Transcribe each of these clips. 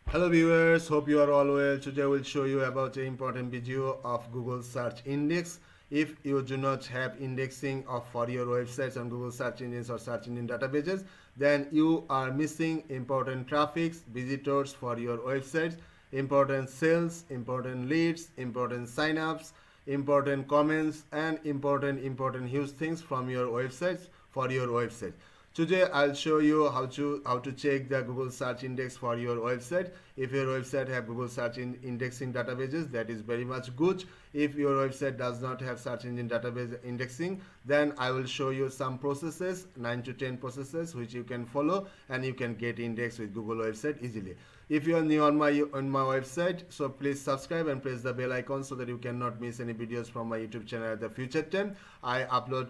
Hello viewers, hope you are all well. Today I will show you about an important video of Google search index. If you do not have indexing for your websites on Google search engines or search engine databases, then you are missing important traffics, visitors for your websites, important sales, important leads, important signups, important comments, and important huge things from your websites for your website. Today I'll show you how to check the Google search index for your website. If your website have Google search indexing databases, that is very much good. If your website does not have search engine database indexing, then I will show you some processes, 9 to 10 processes which you can follow and you can get indexed with Google website easily. If you are new on my website, so please subscribe and press the bell icon so that you cannot miss any videos from my YouTube channel at the future time. I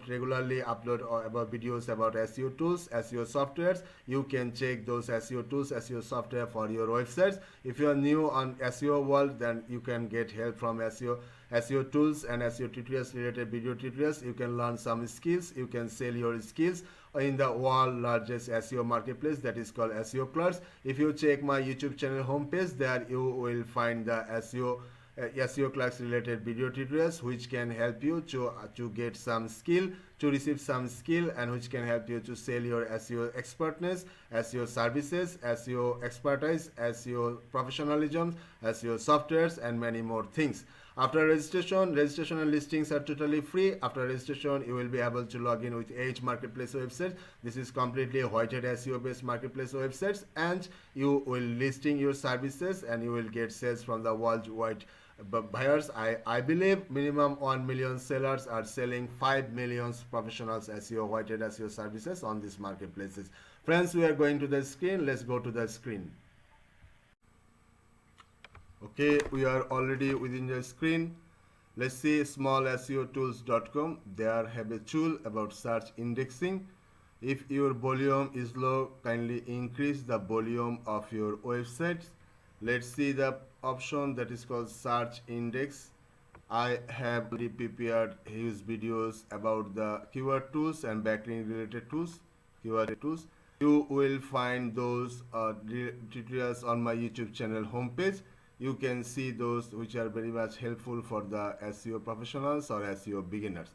regularly upload about videos about SEO tools, SEO softwares. You can check those SEO tools, SEO software for your websites. If you are new on SEO world, then you can get help from SEO tools and SEO tutorials, related video tutorials. You can learn some skills. You can sell your skills in the world largest SEO marketplace, that is called SEO Clerks. If you check my YouTube channel homepage, there you will find the SEO Clerks related video tutorials which can help you to get some skill, to receive some skill, and which can help you to sell your SEO expertness, SEO services, SEO expertise, SEO professionalism, SEO softwares, and many more things. After registration and listings are totally free. After registration, you will be able to log in with H marketplace websites. This is completely whited SEO based marketplace websites, and you will listing your services and you will get sales from the worldwide buyers. I believe minimum 1 million sellers are selling 5 million professionals SEO whited SEO services on these marketplaces. Friends, we are going to the screen. Let's go to the screen. Okay, we are already within the screen. Let's see smallseotools.com. There have a tool about search indexing. If your volume is low, kindly increase the volume of your website. Let's see the option that is called search index. I have already prepared huge videos about the keyword tools and backlink related tools, keyword tools. You will find those tutorials on my YouTube channel homepage. You can see those which are very much helpful for the SEO professionals or SEO beginners.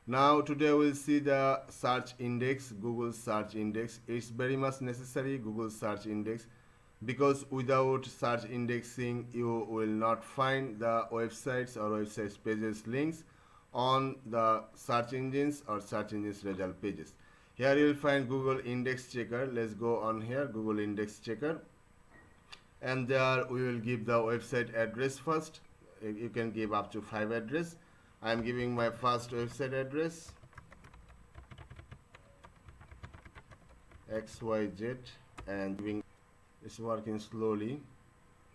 Now today we'll see the search index, Google search index. It's very much necessary, Google search index, because without search indexing you will not find the websites or websites pages links on the search engines or search engines result pages. Here you will find Google index checker. Let's go on here, Google index checker, and there we will give the website address first. You can give up to 5 address. I am giving my first website address, XYZ, and giving, it's working slowly.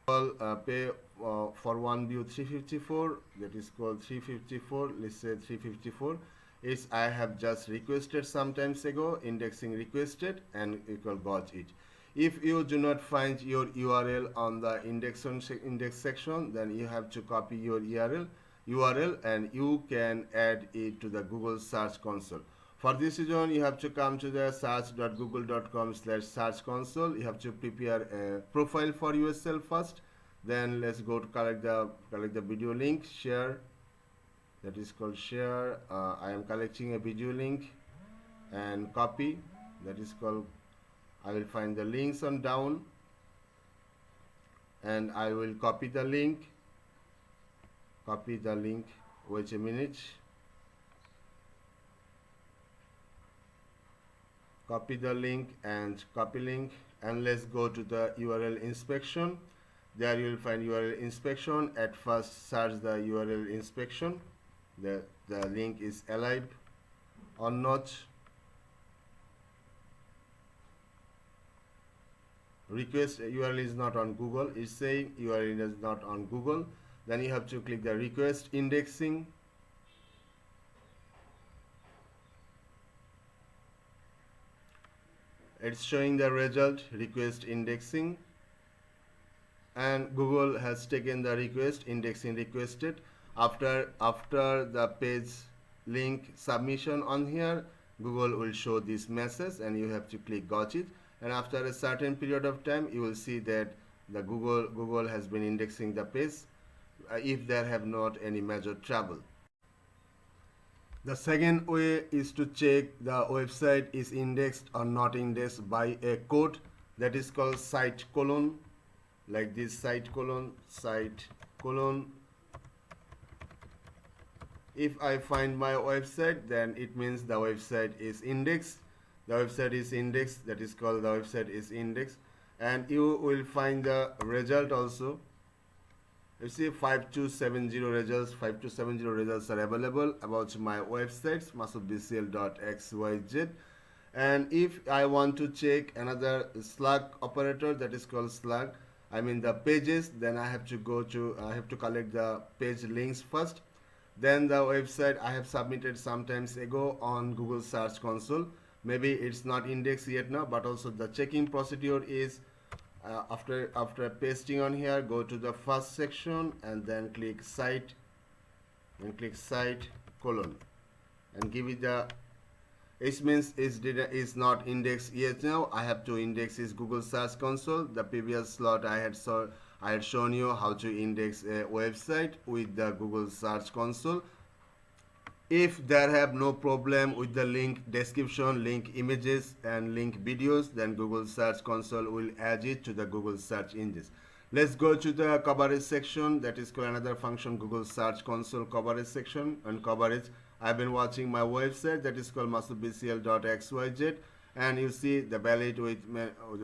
Pay for one view 354, that is called 354. Let's say 354 is I have just requested some times ago, indexing requested, and you can got it. If you do not find your URL on the index section, then you have to copy your URL and you can add it to the Google Search Console. For this reason, you have to come to the search.google.com/search console. You have to prepare a profile for yourself first. Then let's go to collect the video link, share. That is called share. I am collecting a video link, and copy. That is called, I will find the links on down and I will copy the link. Wait a minute. Copy the link and copy link, and let's go to the URL inspection. There you will find URL inspection. At first search the URL inspection. The link is alive or not. Request URL is not on Google. It's saying URL is not on Google. Then you have to click the request indexing. It's showing the result, request indexing, and Google has taken the request, indexing requested. After the page link submission on here, Google will show this message and you have to click got it. And after a certain period of time, you will see that the Google has been indexing the page if there have not any major trouble. The second way is to check the website is indexed or not indexed by a code that is called site colon, like this, site colon. If I find my website, then it means the website is indexed. The website is indexed, that is called the website is indexed. And you will find the result also. You see 5270 results, 5270 results are available about my websites, masudbcl.xyz. And if I want to check another slug operator, that is called slug, I mean the pages, then I have to collect the page links first. Then the website I have submitted sometimes ago on Google Search Console. Maybe it's not indexed yet now, but also the checking procedure is after pasting on here, go to the first section and then click site colon and give it the, it means is not indexed yet now. I have to index is Google Search Console. The previous slot I had shown you how to index a website with the Google Search Console. If there have no problem with the link description, link images and link videos, then Google Search Console will add it to the Google search engines. Let's go to the coverage section, that is called another function, Google Search Console coverage section. And coverage, I've been watching my website that is called masudbcl.xyz, and you see the valid with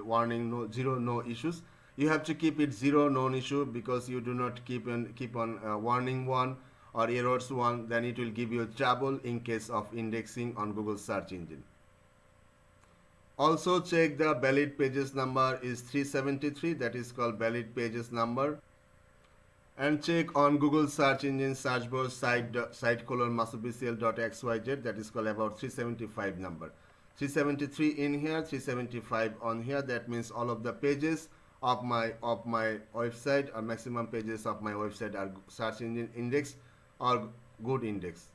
warning no issues. You have to keep it 0 known issue, because you do not keep on warning 1 or errors 1, then it will give you trouble in case of indexing on Google search engine. Also check the valid pages number is 373, that is called valid pages number. And check on Google search engine search bar site colon masudbcl.xyz, that is called about 375 number. 373 in here, 375 on here, that means all of the pages of my website, or maximum pages of my website, are search engine index or good index.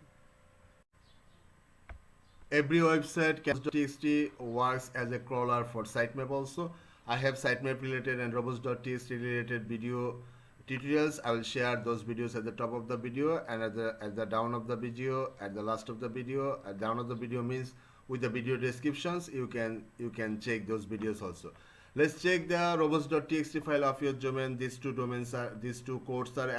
Every website Robots.txt works as a crawler for sitemap also. I have sitemap related and Robots.txt related video tutorials. I will share those videos at the top of the video and at the down of the video, at the last of the video. At down of the video means with the video descriptions. You can check those videos also. Let's check the robots.txt file of your domain. These two codes are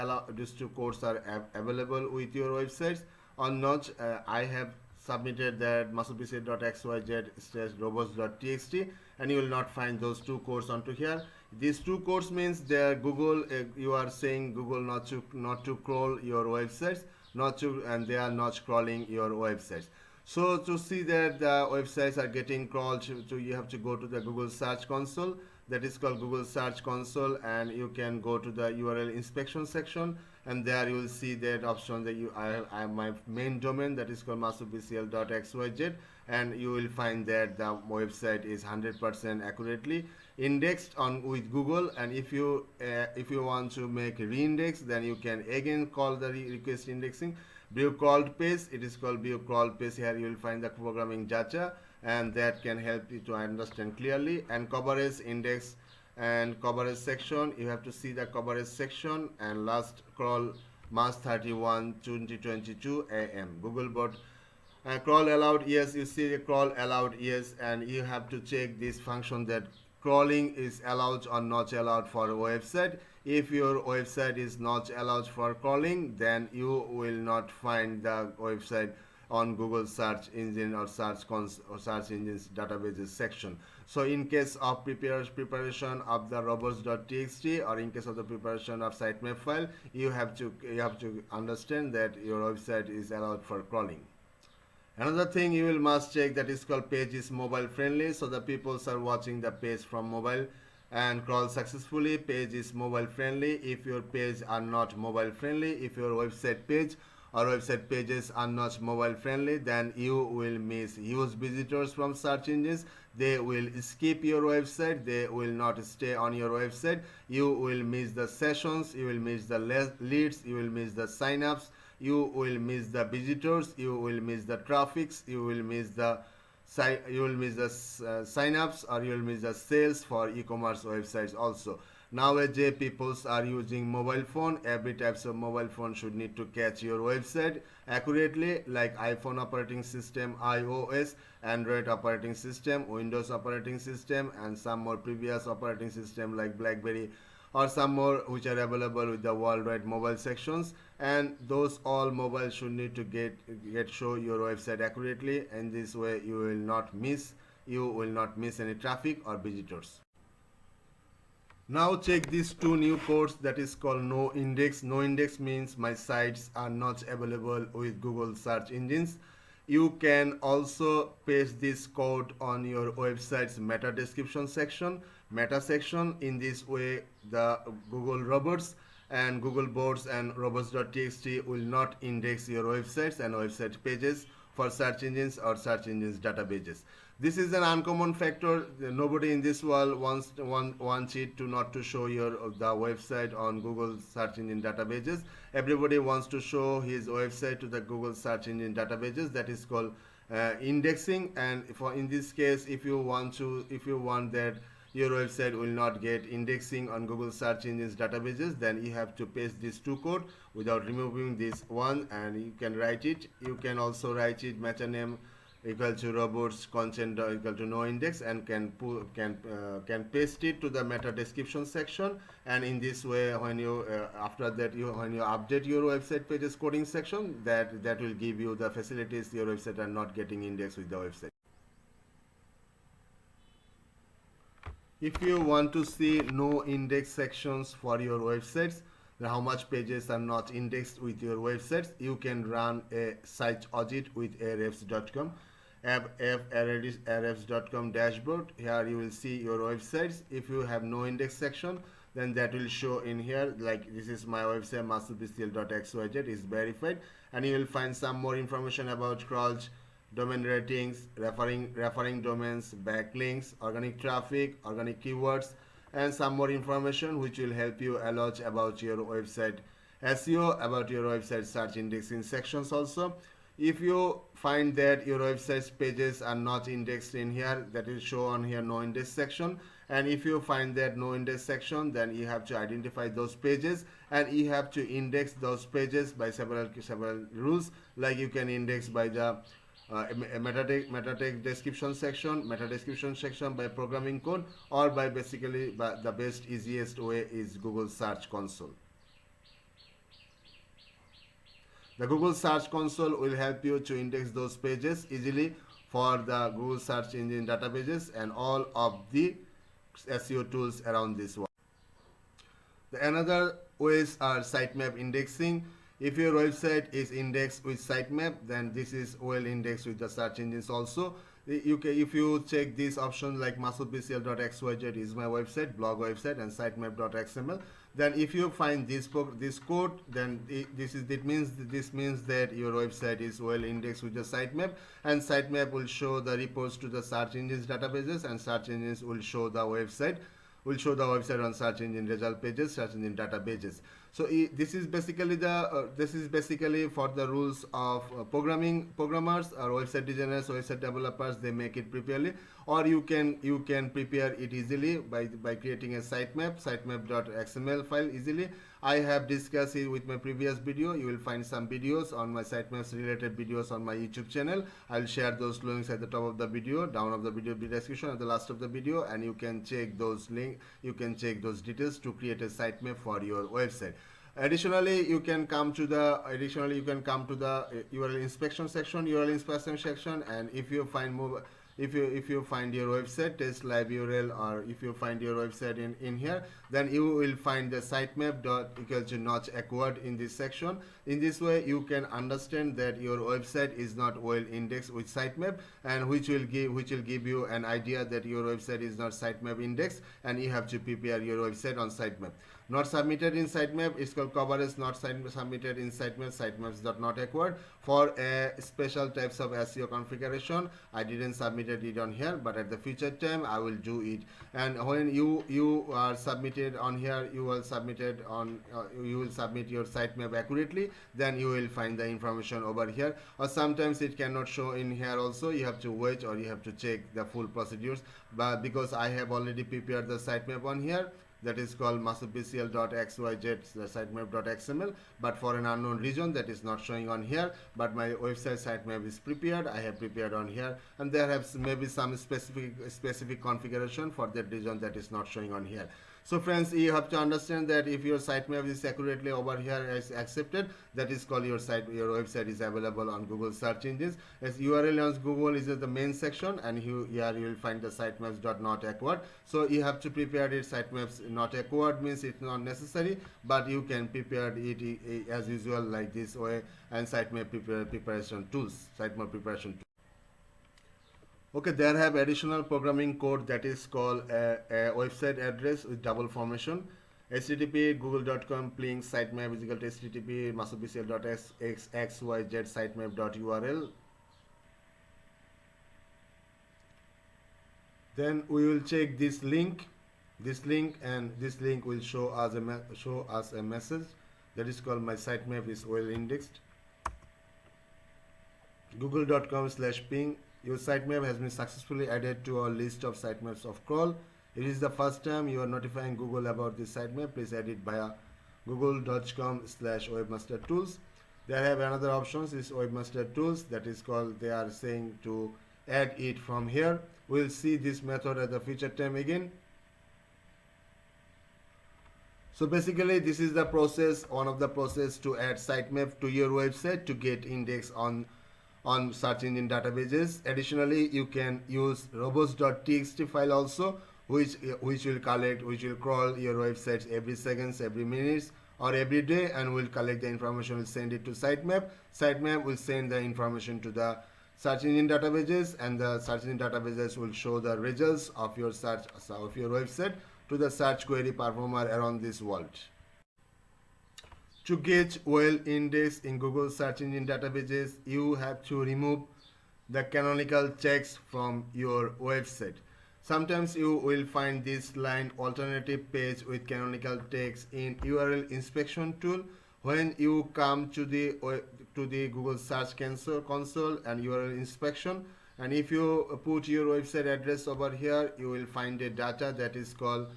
available with your websites or not. I have submitted that masudbcl.xyz/robots.txt, and you will not find those two codes onto here. These two codes means they are Google. You are saying Google not to crawl your websites, and they are not crawling your websites. So to see that the websites are getting crawled, you have to go to the Google Search Console, that is called Google Search Console, and you can go to the URL inspection section, and there you will see that option that I have my main domain, that is called masudbcl.xyz, and you will find that the website is 100% accurately indexed with Google. And if you want to make reindex, then you can again call the request indexing view crawled page. It is called view crawled page. Here you will find the programming data, and that can help you to understand clearly. And coverage index and coverage section, you have to see the coverage section. And last crawl March 31 2022 AM Googlebot crawl allowed, yes, you see the crawl allowed, yes. And you have to check this function that crawling is allowed or not allowed for a website. If your website is not allowed for crawling, then you will not find the website on Google search engine or search engines databases section. So in case of preparation of the robots.txt, or in case of the preparation of sitemap file, you have to understand that your website is allowed for crawling. Another thing you will must check, that is called page is mobile friendly. So the people are watching the page from mobile and crawl successfully. Page is mobile friendly. If your page are not mobile friendly, if your website page or website pages are not mobile friendly, then you will miss huge visitors from search engines. They will skip your website. They will not stay on your website. You will miss the sessions. You will miss the leads. You will miss the signups. You will miss the visitors, you will miss the traffics, you will miss the signups, or you will miss the sales for e-commerce websites also. Nowadays people are using mobile phone. Every types of mobile phone should need to catch your website accurately, like iPhone operating system, iOS, Android operating system, Windows operating system, and some more previous operating system like BlackBerry, or some more which are available with the worldwide mobile sections. And those all mobile should need to get show your website accurately, and this way you will not miss any traffic or visitors. Now check these two new codes that is called Noindex. Noindex means my sites are not available with Google search engines. You can also paste this code on your website's meta description section, meta section. In this way, the Google robots and Google boards and robots.txt will not index your websites and website pages for search engines or search engines databases. This is an uncommon factor. Nobody in this world wants it to not to show your the website on Google search engine databases. Everybody wants to show his website to the Google search engine databases. That is called indexing. And for in this case, if you want that your website will not get indexing on Google search engines databases, then you have to paste this two code without removing this one, and you can write it. You can also write it meta name equal to robots content equal to no index, and can paste it to the meta description section. And in this way, when you after that when you update your website pages coding section, that will give you the facilities your website are not getting indexed with the website. If you want to see no index sections for your websites, how much pages are not indexed with your websites, you can run a site audit with ahrefs.com. ahrefs.com dashboard. Here you will see your websites. If you have no index section, then that will show in here. Like this is my website masterbcl.xyz is verified, and you will find some more information about crawled domain ratings, referring domains, backlinks, organic traffic, organic keywords, and some more information which will help you a lot about your website SEO, about your website search indexing sections also. If you find that your website's pages are not indexed in here, that is show on here no index section. And if you find that no index section, then you have to identify those pages, and you have to index those pages by several rules. Like you can index by the meta description section by programming code, or by basically the best easiest way is Google Search Console. The Google Search Console will help you to index those pages easily for the Google search engine databases and all of the SEO tools around this one. The another ways are sitemap indexing. If your website is indexed with sitemap, then this is well indexed with the search engines also. If you check this option like masterbcl.xyz is my website, blog website, and sitemap.xml, then if you find this code, then this means that your website is well indexed with the sitemap, and sitemap will show the reports to the search engines databases, and search engines will show the website on search engine result pages, search engine databases. So this is basically for the rules of programmers or website designers, website developers. They make it properly, or you can prepare it easily by creating a sitemap.xml file easily. I have discussed it with my previous video. You will find some videos on my sitemaps related videos on my YouTube channel. I'll share those links at the top of the video, down of the video description, at the last of the video, and you can check those links. You can check those details to create a sitemap for your website. Additionally, you can come to the URL inspection section, and if you find more, if you find your website test live URL, or if you find your website in here, then you will find the sitemap equal to not acquired in this section. In this way, you can understand that your website is not well indexed with sitemap, and which will give you an idea that your website is not sitemap indexed, and you have to prepare your website on sitemap. Not submitted in sitemap, it's called coverage not submitted in sitemap, sitemaps.not acquired. For special types of SEO configuration, I didn't submit it on here, but at the future time I will do it. And when you are submitted on here, you will submit your sitemap accurately, then you will find the information over here. Or sometimes it cannot show in here also. You have to wait, or you have to check the full procedures. But because I have already prepared the sitemap on here, that is called masubcl.xyz sitemap.xml, but for an unknown region that is not showing on here, but my website sitemap is prepared. I have prepared on here, and there have maybe some specific configuration for that region that is not showing on here. So friends, you have to understand that if your sitemap is accurately over here is accepted, that is called your website is available on Google search engines. As URL on Google is the main section, and here you will find the sitemaps.not awkward. So you have to prepare it. Sitemaps not awkward means it's not necessary, but you can prepare it as usual like this way, and sitemap preparation tools, sitemap preparation tools. Okay, there have additional programming code that is called a website address with double formation. http google.com link sitemap is equal to http masubcl.xyz sitemap.url. Then we will check this link, and this link will show us a message that is called my sitemap is well indexed. google.com/ping. Your sitemap has been successfully added to our list of sitemaps of crawl. It is the first time you are notifying Google about this sitemap. Please add it via google.com/webmastertools. They have another options is webmaster tools, that is called, they are saying to add it from here. We'll see this method at the future time again. So basically this is the process, one of the process to add sitemap to your website to get index on search engine databases. Additionally, you can use robots.txt file also, which will crawl your websites every seconds, every minutes, or every day, and will collect the information, will send it to sitemap. Sitemap will send the information to the search engine databases, and the search engine databases will show the results of your search of your website to the search query performer around this world. To get well indexed in Google search engine databases, you have to remove the canonical text from your website. Sometimes you will find this line alternative page with canonical text in URL inspection tool. When you come to the Google Search console and URL inspection, and if you put your website address over here, you will find a data that is called,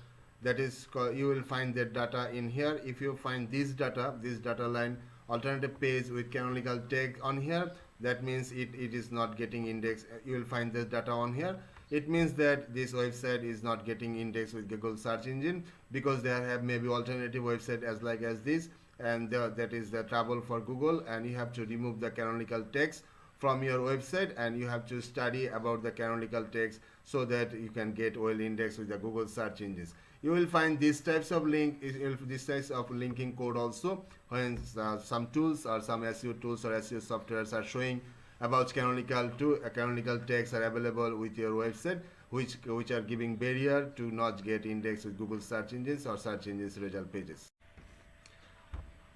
you will find that data in here. If you find this data line alternative page with canonical text on here, that means it is not getting indexed. You will find this data on here. It means that this website is not getting indexed with Google search engine, because they have maybe alternative website as this, and that is the trouble for Google. And you have to remove the canonical text from your website, and you have to study about the canonical text so that you can get well indexed with the Google search engines. You will find these types of linking code also when some tools or some SEO tools or SEO softwares are showing about canonical text are available with your website, which are giving barrier to not get indexed with Google search engines or search engines result pages.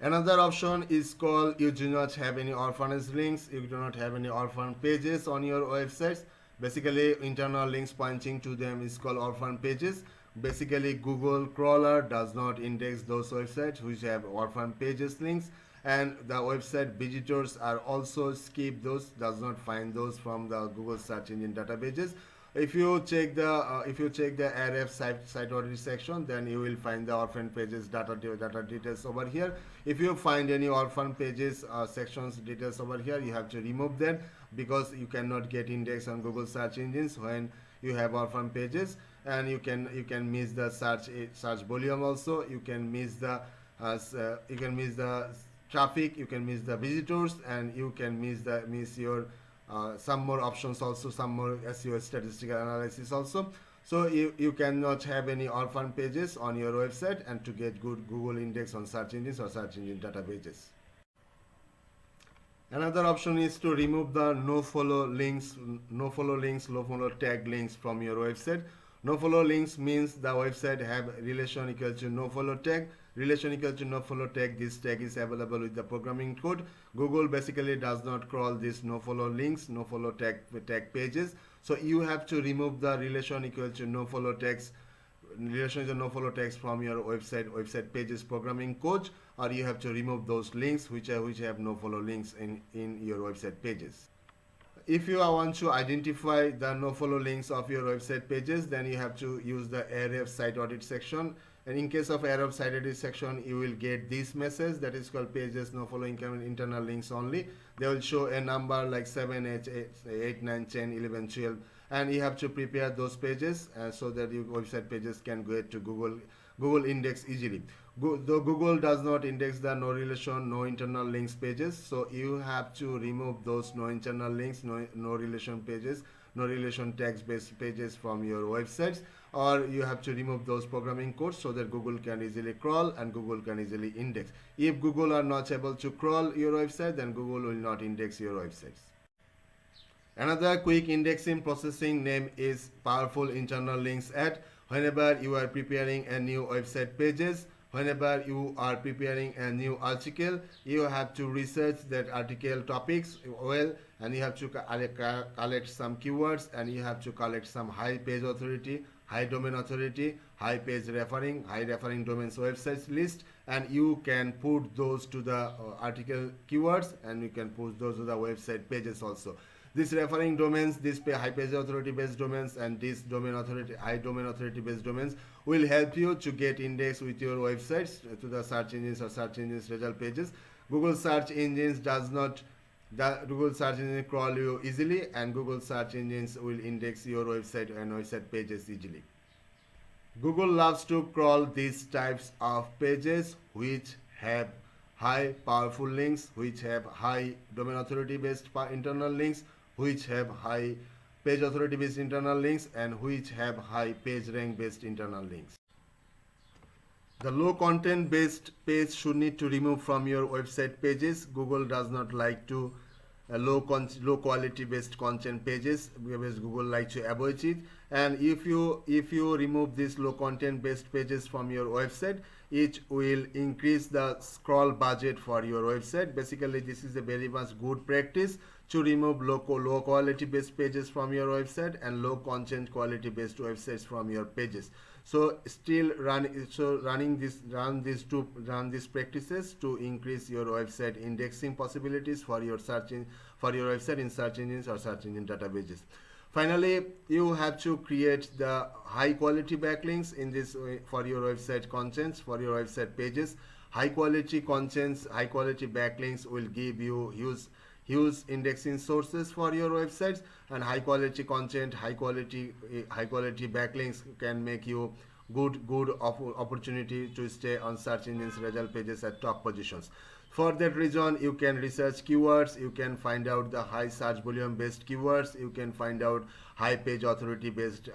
Another option is called you do not have any orphanage links, you do not have any orphan pages on your websites. Basically, internal links pointing to them is called orphan pages. Basically, Google crawler does not index those websites which have orphan pages links, and the website visitors are also skip those, does not find those from the Google search engine databases. If you check the RF site audit section, then you will find the orphan pages data details over here. If you find any orphan pages sections details over here, you have to remove them, because you cannot get index on Google search engines when you have orphan pages. And you can miss the search volume also. You can miss the traffic, you can miss the visitors, and you can miss your some more options also, some more SEO statistical analysis also. So you cannot have any orphan pages on your website and to get good Google index on search engines or search engine databases. Another option is to remove the no follow links, low follow tag links from your website. No follow links means the website have relation equal to no follow tag. Relation equal to no follow tag. This tag is available with the programming code. Google basically does not crawl this no follow links, no follow tag pages. So you have to remove the relation equal to no follow tags, relation to no follow tags from your website pages programming code, or you have to remove those links which have no follow links in your website pages. If you want to identify the no follow links of your website pages, then you have to use the Ahrefs site audit section. And in case of error of site edit section, you will get this message that is called pages no following internal links only. They will show a number like 7, 8, 9, 10, 11, 12, and you have to prepare those pages so that your website pages can get to Google index easily. Though Google does not index the no relation, no internal links pages, so you have to remove those no internal links, no relation pages, no relation text based pages from your websites, or you have to remove those programming codes so that Google can easily crawl and Google can easily index. If Google are not able to crawl your website, then Google will not index your websites. Another quick indexing processing name is powerful internal links at. Whenever you are preparing a new website pages, whenever you are preparing a new article, you have to research that article topics well, and you have to collect some keywords, and you have to collect some high page authority, high domain authority, high referring domains websites list, and you can put those to the article keywords, and you can put those to the website pages also. These referring domains, these high page authority based domains, and these high domain authority based domains will help you to get indexed with your websites to the search engines or search engines result pages. Google search engines does not the Google search engine crawl you easily, and Google search engines will index your website and website pages easily. Google loves to crawl these types of pages which have high powerful links, which have high domain authority based internal links, which have high page authority based internal links, and which have high page rank based internal links. The low content based page should need to remove from your website pages. Google does not like to low quality based content pages because Google likes to avoid it. And if you remove these low content based pages from your website, it will increase the scroll budget for your website. Basically, this is a very much good practice to remove low quality based pages from your website and low content quality based websites from your pages. So run these practices to increase your website indexing possibilities for your website in search engines or search engine databases. Finally, you have to create the high quality backlinks in this for your website contents, for your website pages. High quality contents, high quality backlinks will give you huge indexing sources for your websites, and high quality content, high quality backlinks can make you good opportunity to stay on search engines result pages at top positions. For that reason, you can research keywords, you can find out the high search volume based keywords, you can find out high page authority based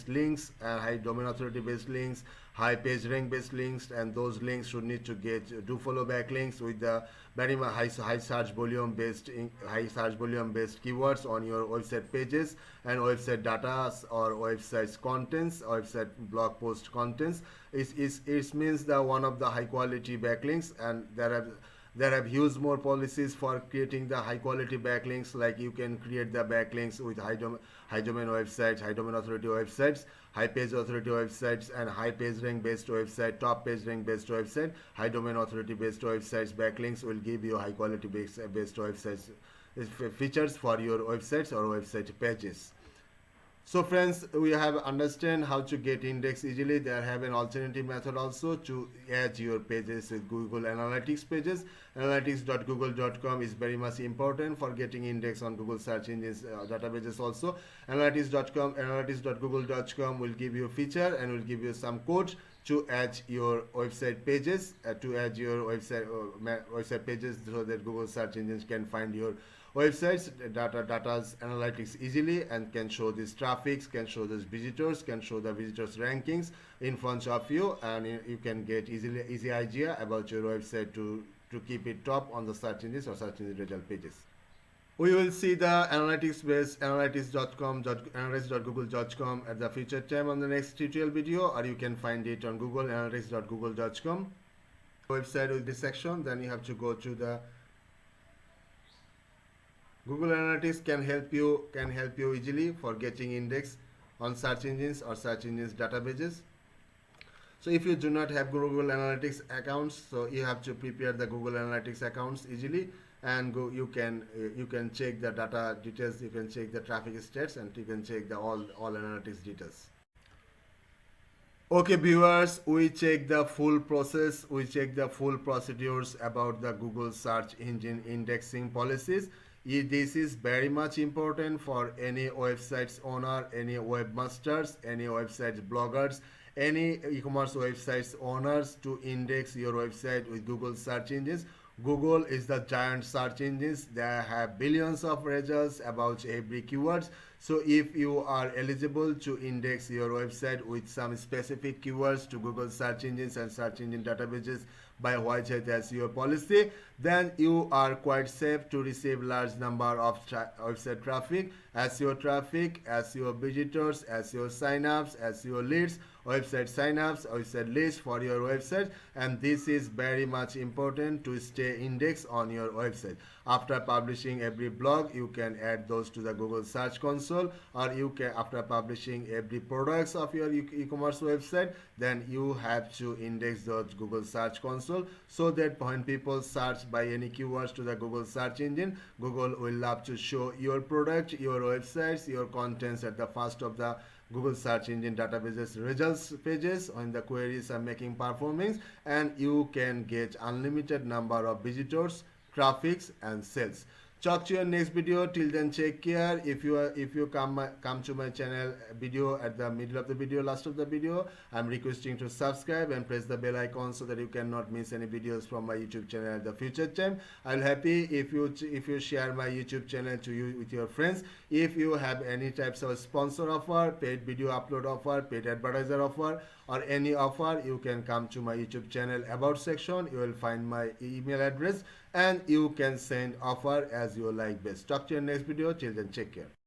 links, high domain authority based links, high page rank based links, and those links should need to get do follow backlinks with the very much high search volume based keywords on your website pages and website data or website contents, website blog post contents. It means the one of the high quality backlinks, and there have huge more policies for creating the high quality backlinks. Like you can create the backlinks with high domain websites, high domain authority websites, high page authority websites, and high page rank based website, top page rank based website. High domain authority based websites backlinks will give you high quality based websites features for your websites or website pages. So friends, we have understand how to get index easily. There have an alternative method also to add your pages with Google Analytics pages. Analytics.google.com is very much important for getting index on Google search engines databases also. Analytics.google.com will give you a feature and will give you some code to add your website pages, website pages so that Google search engines can find your websites data's analytics easily and can show these traffics, can show these visitors, can show the visitors rankings in front of you, and you can get easy idea about your website to keep it top on the search engines or search engine result pages. We will see the analytics based analytics.google.com at the future time on the next tutorial video, or you can find it on Google analytics.google.com website with this section. Then you have to go to the Google Analytics can help you easily for getting index on search engines or search engines databases. So if you do not have Google Analytics accounts, so you have to prepare the Google Analytics accounts easily, and you can check the data details, you can check the traffic stats, and you can check the all analytics details. Okay, viewers, we check the full process, we check the full procedures about the Google search engine indexing policies. This is very much important for any website's owner, any webmasters, any website bloggers, any e-commerce websites owners to index your website with Google search engines. Google is the giant search engines. They have billions of results about every keywords. So if you are eligible to index your website with some specific keywords to Google search engines and search engine databases by white hat SEO policy, then you are quite safe to receive large number of website traffic, SEO traffic, SEO visitors, SEO signups, SEO leads, website signups, website leads for your website, and this is very much important to stay indexed on your website. After publishing every blog, you can add those to the Google Search Console, or you can, after publishing every products of your e-commerce website, then you have to index those Google Search Console, so that when people search by any keywords to the Google search engine, Google will love to show your product, your websites, your contents at the first of the Google search engine databases results pages when the queries are making performance, and you can get unlimited number of visitors, traffics and sales. Talk to your next video. Till then, take care. If you come to my channel video at the middle of the video, last of the video, I'm requesting to subscribe and press the bell icon so that you cannot miss any videos from my YouTube channel at the future time. I'll happy if you share my YouTube channel to you with your friends. If you have any types of sponsor offer, paid video upload offer, paid advertiser offer, or any offer, you can come to my YouTube channel about section. You will find my email address and you can send offer as you like best. Talk to your next video. Till then, take care.